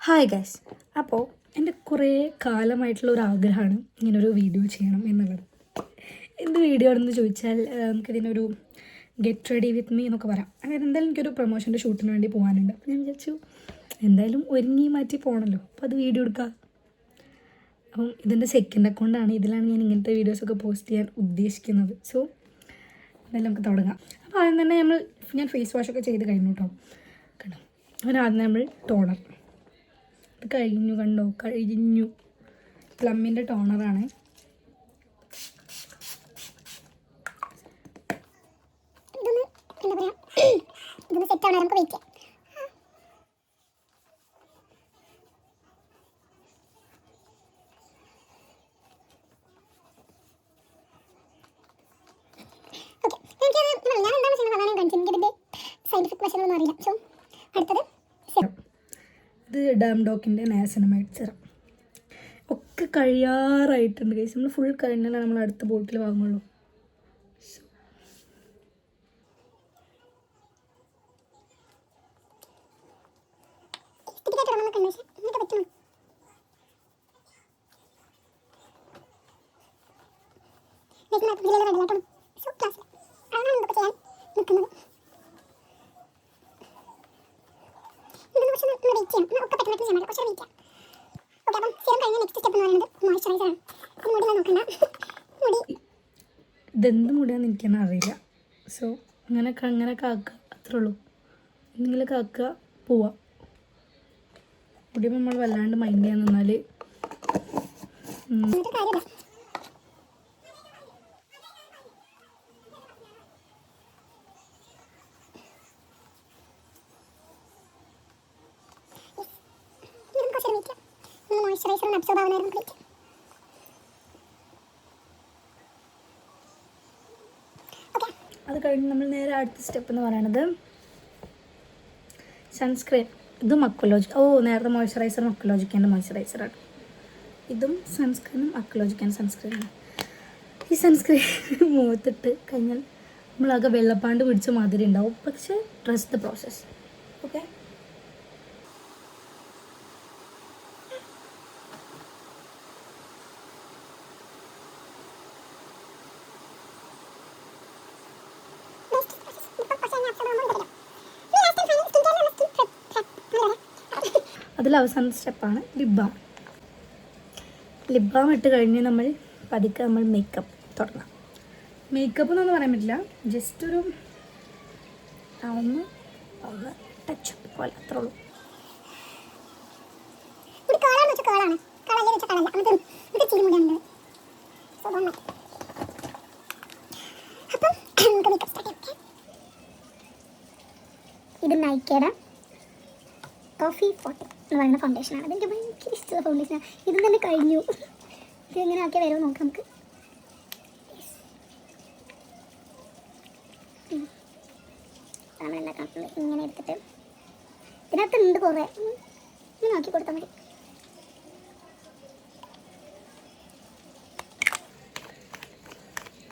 Hi guys. അപ്പോൾ എൻ്റെ കുറേ കാലമായിട്ടുള്ള ഒരു ആഗ്രഹമാണ് ഇങ്ങനൊരു വീഡിയോ ചെയ്യണം എന്നുള്ളത്. എന്ത് വീഡിയോ ആണെന്ന് ചോദിച്ചാൽ നമുക്കിതിനൊരു ഗെറ്റ് റെഡി വിത്ത് മീ എന്നൊക്കെ പറയാം. അതായത് എന്തായാലും എനിക്കൊരു പ്രൊമോഷൻ്റെ ഷൂട്ടിന് വേണ്ടി പോകാനുണ്ട്. അപ്പോൾ ഞാൻ വിചാരിച്ചു എന്തായാലും ഒരുങ്ങി മാറ്റി പോകണമല്ലോ, അപ്പോൾ അത് വീഡിയോ എടുക്കാം. അപ്പം ഇതിൻ്റെ സെക്കൻഡ് അക്കൗണ്ടാണ്, ഇതിലാണ് ഞാൻ ഇങ്ങനത്തെ വീഡിയോസൊക്കെ പോസ്റ്റ് ചെയ്യാൻ ഉദ്ദേശിക്കുന്നത്. സോ എന്തായാലും നമുക്ക് തുടങ്ങാം. അപ്പോൾ ആദ്യം തന്നെ ഞാൻ ഫേസ് വാഷൊക്കെ ചെയ്ത് കഴിഞ്ഞു കേട്ടോ. അപ്പോൾ ആദ്യം നമ്മൾ ടോണർ ഇത് കഴിഞ്ഞു പ്ലമ്മിൻ്റെ ടോണറാണ്. ഇത് ഡാംഡോക്കിൻ്റെ നയാസിനമൈഡ് സിറം ഒക്കെ കഴിയാറായിട്ടുണ്ട് ഗൈസ്. നമ്മൾ ഫുൾ കഴിഞ്ഞാലേ നമ്മൾ അടുത്ത ബോട്ടിൽ വാങ്ങുള്ളൂ. ഇതെന്ത് മുടിയാന്ന് എനിക്കെന്നെ അറിയില്ല. സോ അങ്ങനെ കാക്കുക, അത്രേ ഉള്ളൂ. എന്തെങ്കിലും കാക്കുക, പോവാം. മുടി നമ്മൾ വല്ലാണ്ട് മൈൻഡ് ചെയ്യാൻ നിന്നാൽ അത് കഴിഞ്ഞ് നമ്മൾ നേരെ അടുത്ത സ്റ്റെപ്പ് എന്ന് പറയുന്നത് സൺസ്ക്രീൻ. ഇതും അക്വലോജിക്ക. നേരത്തെ മോയ്സ്ചറൈസർ അക്വലോജിക്കേണ്ട മോയ്സ്ചറൈസറാണ്. ഇതും സൺസ്ക്രീനും അക്വലോജിക്കേണ്ട സൺസ്ക്രീനാണ്. ഈ സൺസ്ക്രീൻ മുഖത്തിട്ട് കഴിഞ്ഞാൽ നമ്മളാകെ വെള്ളപ്പാണ്ട് പിടിച്ച മാതിരി ഉണ്ടാവും. പക്ഷേ ട്രസ്റ്റ് ദ പ്രോസസ്സ്. ഓക്കെ, അതിൽ അവസാനത്തെ സ്റ്റെപ്പാണ് ലിപ് ബാം. ലിപ് ബാം ഇട്ട് കഴിഞ്ഞ് നമ്മൾ പതുക്കെ മേക്കപ്പ് തുടങ്ങാം. മേക്കപ്പ് എന്നൊന്നും പറയാൻ പറ്റില്ല, ജസ്റ്റ് ഒരു ഒന്ന് ടച്ചപ്പ് പോലെ, അത്രേ ഉള്ളൂ. ഇത് നൈക്കയുടെ കോഫി 40 എന്ന് പറയുന്ന ഫൗണ്ടേഷനാണ്. അതെനിക്ക് ഭയങ്കര ഇഷ്ടമുള്ള ഫൗണ്ടേഷനാണ്. ഇതും തന്നെ കഴിഞ്ഞു. ഇത് എങ്ങനെ ആക്കിയാൽ വരുമോ നോക്കാം നമുക്ക്. നമ്മളെല്ലാം കാണുന്നത് ഇങ്ങനെ എടുത്തിട്ട് ഇതിനകത്ത് ഉണ്ട് കുറേ, ഇങ്ങനെ ആക്കി കൊടുത്താൽ മതി.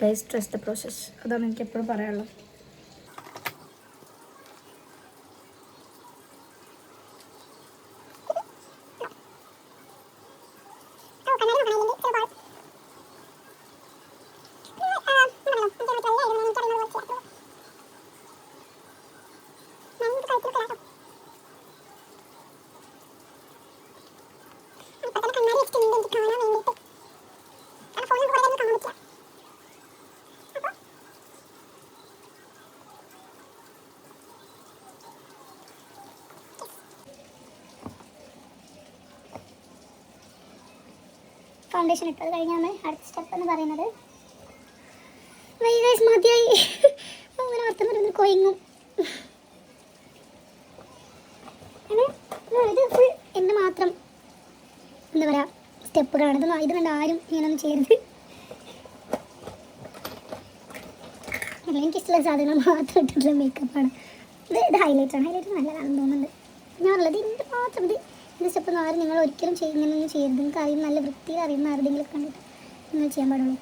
Please trust the process. അതാണ് എനിക്ക് എപ്പോഴും പറയാനുള്ളത്. ഫൗണ്ടേഷൻ ഇട്ടത് കഴിഞ്ഞാൽ അടുത്ത സ്റ്റെപ്പ് എന്ന് പറയുന്നത് മതിയായി അങ്ങനെ വർത്തമാനം കൊയങ്ങും. ഇത് ഫുൾ എൻ്റെ മാത്രം എന്താ പറയുക സ്റ്റെപ്പുകളാണ്. ഇത് കണ്ട് ആരും ഇങ്ങനൊന്നും ചെയ്യരുത്. എനിക്കിഷ്ടമുള്ള സാധനങ്ങൾ മാത്രം ഇട്ടിട്ടുള്ള മേക്കപ്പാണ്. ഇത് ഹൈലൈറ്റാണ്. ഹൈലൈറ്റ് നല്ലതാണെന്ന് തോന്നുന്നുണ്ട്. ഞാൻ ഉള്ളത് ഇതിൻ്റെ മാത്രം ഇത് സ്റ്റെപ്പൊന്നും ആരും നിങ്ങൾ ഒരിക്കലും ഇങ്ങനെയൊന്നും ചെയ്യരുത്. നിങ്ങൾക്ക് അറിയുന്ന നല്ല വൃത്തിയിൽ അറിയുന്ന ആരുടെങ്കിലും കണ്ടിട്ട് നിങ്ങൾ ചെയ്യാൻ പാടുള്ളൂ.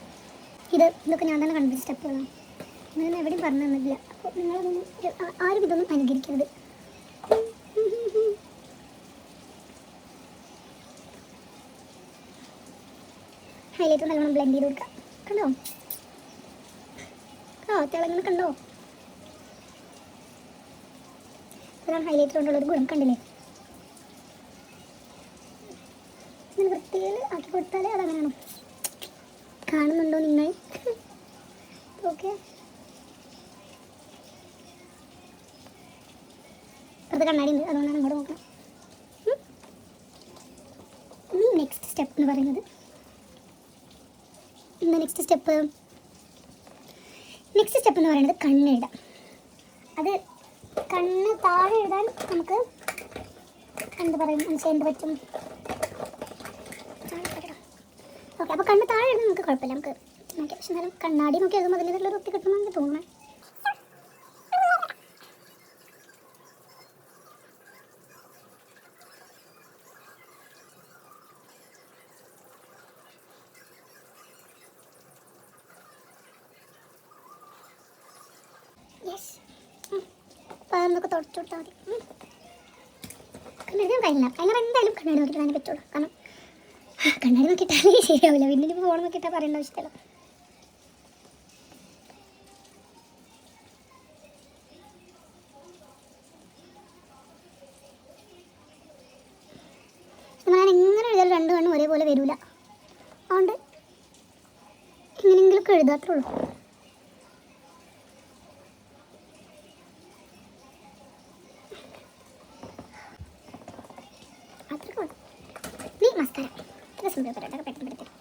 ഇതൊക്കെ ഞാൻ തന്നെ കണ്ട സ്റ്റെപ്പുകളാണ്. അങ്ങനെ എവിടെയും പറഞ്ഞു തന്നിട്ടില്ല. അപ്പോൾ നിങ്ങളൊന്നും ആരും ഇതൊന്നും അനുകരിക്കരുത്. ഹൈലൈറ്റർ നല്ലോണം ബ്ലെൻഡ് ചെയ്ത് കൊടുക്കാം. കണ്ടോ തിളങ്ങനെ കണ്ടോ? അതാണ് ഹൈലൈറ്റർ കൊണ്ടുള്ളൊരു ഗുണം. കണ്ടില്ലേ? ഇങ്ങനെ വൃത്തിയിൽ ആക്കി കൊടുത്താലേ അതങ്ങനെയാണോ കാണുന്നുണ്ടോ നിങ്ങൾ? ഓക്കെ, അത് കണ്ണാടി ഉണ്ട്, അതുകൊണ്ടാണ് അങ്ങോട്ട് നോക്കണം. ഇനി നെക്സ്റ്റ് സ്റ്റെപ്പ് എന്ന് പറയുന്നത് നെക്സ്റ്റ് സ്റ്റെപ്പ് എന്ന് പറയുന്നത് കണ്ണെഴുതാം. അത് കണ്ണ് താഴെ എഴുതാൻ നമുക്ക് എന്ത് പറയും, എന്ത് പറ്റും? ഓക്കെ, അപ്പോൾ കണ്ണ് താഴെ എഴുതാൻ നമുക്ക് കുഴപ്പമില്ല, നമുക്ക് നോക്കാം. പക്ഷെ എന്നാലും കണ്ണാടി നോക്കി എഴുതുമ്പോൾ അതിൻ്റെ വൃത്തി കിട്ടുമെന്ന് എനിക്ക് തോന്നുന്നത്. യെസ്, നമുക്ക് തുടച്ചു കൊടുത്താൽ മതി. കണ്ണെഴുതാൻ കഴിയില്ല, അതിനെ എന്തായാലും കണ്ണാടി നോക്കിയിട്ട് തന്നെ പറ്റുള്ളൂ. കാരണം കണ്ണാടി നോക്കിയിട്ടാലേ ശരിയാവില്ല. പിന്നെ ഇപ്പോൾ ഫോൺ നോക്കിയിട്ടാൽ പറയേണ്ട ആവശ്യമില്ല. ഞാൻ എങ്ങനെ എഴുതിയാലും രണ്ട് കണ്ണും ഒരേപോലെ വരില്ല. അതുകൊണ്ട് എങ്ങനെയെങ്കിലുമൊക്കെ എഴുതാത്രേ ഉള്ളൂ. നീ മസ്കാര സിമ്പിൾ പറയട്ടെ, പെട്ടെന്ന് എടുത്തിട്ട്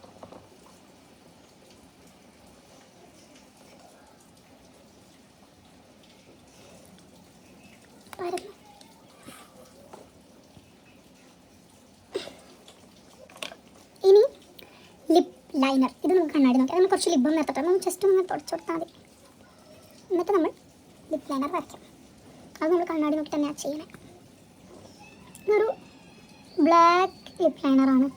പരന്നു. ഇനി ലിപ് ലൈനർ. ഇത് നമുക്ക് കണ്ണാടി നോക്കാം. നമ്മൾ കുറച്ച് ലിബൊന്നും നിർത്തട്ടെ, നമ്മൾ ജസ്റ്റ് ഒന്ന് തുടച്ചു കൊടുത്താൽ മതി. എന്നിട്ട് നമ്മൾ ലിപ് ലൈനർ വരയ്ക്കാം. അത് നമ്മൾ കണ്ണാടി നോക്കി തന്നെയാണ് ചെയ്യണേ. ഇതൊരു ബ്ലാക്ക് ലിപ് ലൈനറാണ്.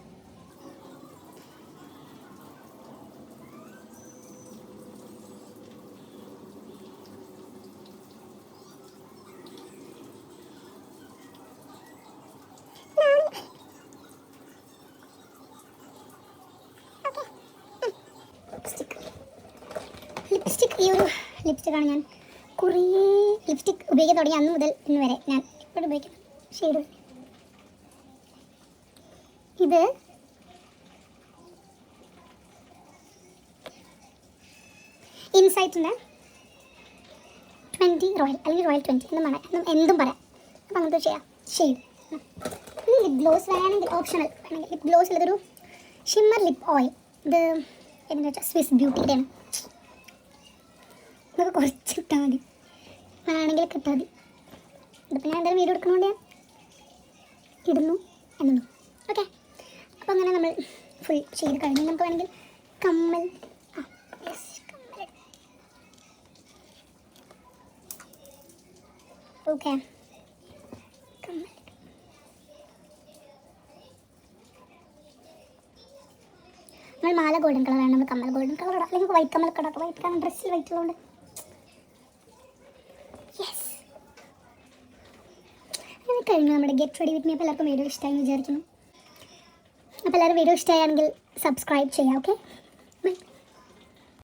ലിപ്സ്റ്റിക്, ഈ ഒരു ലിപ്സ്റ്റിക്കാണ് ഞാൻ കുറേ ലിപ്സ്റ്റിക് ഉപയോഗിക്കാൻ തുടങ്ങി അന്ന് മുതൽ ഇന്ന് വരെ ഞാൻ എപ്പോഴും ഉപയോഗിക്കും ഷെയ്ഡ്. ഇത് ഇൻസൈറ്റിൻ്റെ 20 റോയൽ അല്ലെങ്കിൽ റോയൽ 20 എന്നും പറയാം, എന്തും പറയാം. അപ്പം അങ്ങനത്തെ ചെയ്യാം ഷെയ്ഡ്. ഇനി ലിപ് ഗ്ലോസ് വേണമെങ്കിൽ ഓപ്ഷണൽ വേണമെങ്കിൽ ലിപ് ഗ്ലോസ് ഉള്ളതൊരു ഷിമ്മർ ലിപ് ഓയിൽ. ഇത് എന്താ വെച്ചാൽ സ്വിസ് ബ്യൂട്ടിയുടെയാണ്. നമുക്ക് കുറച്ച് കിട്ടാൽ മതി, വേണമെങ്കിൽ കിട്ടാൽ മതി. ഇതിപ്പോൾ ഞാൻ എന്തായാലും വീഡിയോ എടുക്കുന്നതുകൊണ്ട് ഞാൻ ഇടുന്നു എന്നുള്ളൂ. ഓക്കെ, അപ്പോൾ അങ്ങനെ നമ്മൾ ഫുൾ ചെയ്ത് കഴിഞ്ഞ് നമുക്ക് വേണമെങ്കിൽ കമ്മൽ കമ്മൽ ഓക്കെ കമ്മൽ നമ്മൾ മാല ഗോൾഡൻ കളറാണ്, നമ്മൾ കമ്മൽ ഗോൾഡൻ കളർ ഇടാം, അല്ലെങ്കിൽ വൈറ്റ് കമ്മൽ ഇടാം. വൈറ്റ് കാരണം ഡ്രസ്സിൽ വൈറ്റ് ഉള്ളതുകൊണ്ട്. യെസ്, അങ്ങനെ കഴിഞ്ഞു നമ്മുടെ ഗെറ്റ് റെഡി വിത്ത് മീ. അപ്പോൾ എല്ലാവർക്കും വീഡിയോ ഇഷ്ടമായി എന്ന് വിചാരിക്കുന്നു. അപ്പോൾ എല്ലാവരും വീഡിയോ ഇഷ്ടമാണെങ്കിൽ സബ്സ്ക്രൈബ് ചെയ്യാം. ഓക്കെ.